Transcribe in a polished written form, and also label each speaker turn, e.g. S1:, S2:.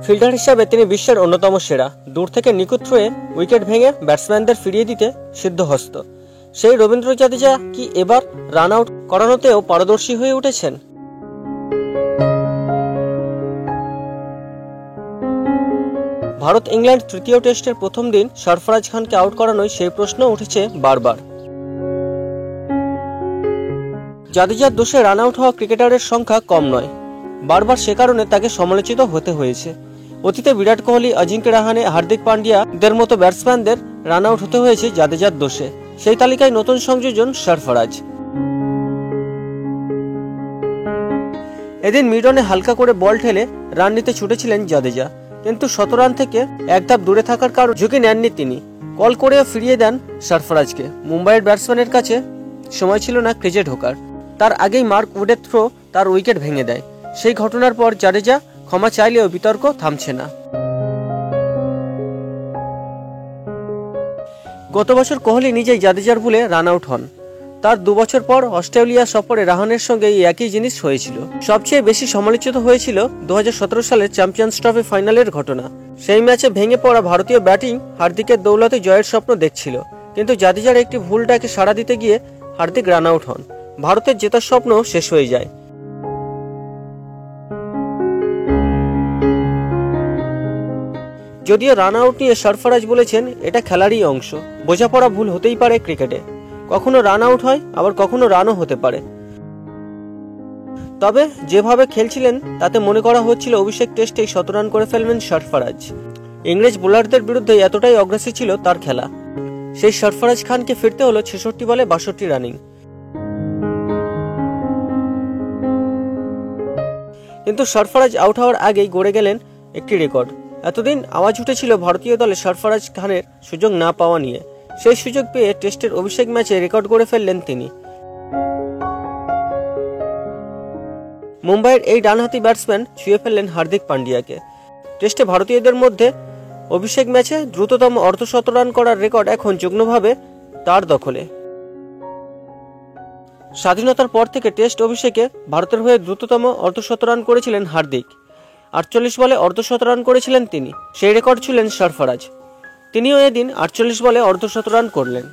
S1: Fielder হিসাবে তিনি বিশ্বের অন্যতম সেরা। দূর থেকে নিখুঁত থ্রোয়ে উইকেট ভেঙে ব্যাটসম্যানদের ফিরিয়ে দিতে সিদ্ধহস্ত সেই রবীন্দ্র জাদেজা কি এবার রান আউট করানোতেও পারদর্শী হয়ে উঠেছেন? ভারত ইংল্যান্ড তৃতীয় টেস্টের প্রথম দিন সরফরাজ খানকে আউট করানোয় সেই প্রশ্ন উঠেছে বারবার। জাদেজার দোষে রান আউট হওয়া ক্রিকেটারের সংখ্যা কম নয়, বারবার সে কারণে তাকে সমালোচিত হতে হয়েছে। অতীতে বিরাট কোহলি, অজিঙ্ক্য রাহানে, হার্দিক পান্ডিয়াদের মতো ব্যাটসম্যানদের রান আউট হতে হয়েছে জাদেজার দোষে। সেই তালিকায় নতুন সংযোজন সরফরাজ। এদিন মিডনে হালকা করে বল ঠেলে রান নিতে ছুটেছিলেন জাদেজা, কিন্তু ১৭ রান থেকে এক ধাপ দূরে থাকার কারণ ঝুঁকি নেননি তিনি। কল করেও ফিরিয়ে দেন সরফরাজকে। মুম্বাইয়ের ব্যাটসম্যানের কাছে সময় ছিল না ক্রিজে ঢোকার, তার আগেই মার্ক উডের থ্রো তার উইকেট ভেঙে দেয়। সেই ঘটনার পর জাদেজা ক্ষমা চাইলেও বিতর্ক থামছে না। গত বছর কোহলি নিজেই জাদেজার ভুলে রান আউট হন। তার 2 বছর পর অস্ট্রেলিয়া সফরে রাহানের সঙ্গে এই একই জিনিস হয়েছিল। সবচেয়ে বেশি সমালোচিত হয়েছিল 2017 সালের চ্যাম্পিয়ন্স ট্রফি ফাইনালের ঘটনা। সেই ম্যাচে ভেঙে পড়া ভারতীয় ব্যাটিং হার্দিকের দৌলতে জয়ের স্বপ্ন দেখছিল, কিন্তু জাদেজার একটি ভুল ডাকে সাড়া দিতে গিয়ে হার্দিক রান আউট হন। ভারতের জেতার স্বপ্ন শেষ হয়ে যায়। যদিও রান আউট নিয়ে সরফরাজ বলেছেন, এটা খেলারই অংশ, বোঝাপড়া ভুল হতেই পারে ক্রিকেটে। কখনো রান আউট হয়, আবার কখনো রানও হতে পারে। তবে যেভাবে খেলছিলেন তাতে মনে করা হচ্ছিল অভিষেক টেস্টেই ১৭ রান করে ফেলবেন সরফরাজ। ইংরেজ বোলারদের বিরুদ্ধে এতটাই অগ্রাসী ছিল তার খেলা। সেই সরফরাজ খানকে ফিরতে হলো ৬৬ বলে ৬২ রানিং। কিন্তু সরফরাজ আউট হওয়ার আগেই গড়ে গেলেন একটি রেকর্ড। এতদিন আওয়াজ উঠেছিল ভারতীয় দলে সরফরাজ খানের সুযোগ না পাওয়া নিয়ে। সেই সুযোগ পেয়ে টেস্টের অভিষেক ম্যাচে রেকর্ড গড়ে ফেললেন তিনি। মুম্বাইয়ের এই ডানহাতি ব্যাটসম্যান ছুঁয়ে ফেললেন হার্দিক পান্ডিয়াকে। টেস্টে ভারতীয়দের মধ্যে অভিষেক ম্যাচে দ্রুততম অর্ধশতরান করার রেকর্ড এখন যুগ্মভাবে তার দখলে। স্বাধীনতার পর থেকে টেস্ট অভিষেকে ভারতের হয়ে দ্রুততম অর্ধশতরান করেছিলেন হার্দিক। ৪৮ বলে অর্ধশতরান করেছিলেন তিনি। সেই রেকর্ড ছিলেন সরফরাজ। তিনিও এদিন ৪৮ বলে অর্ধশতরান করলেন।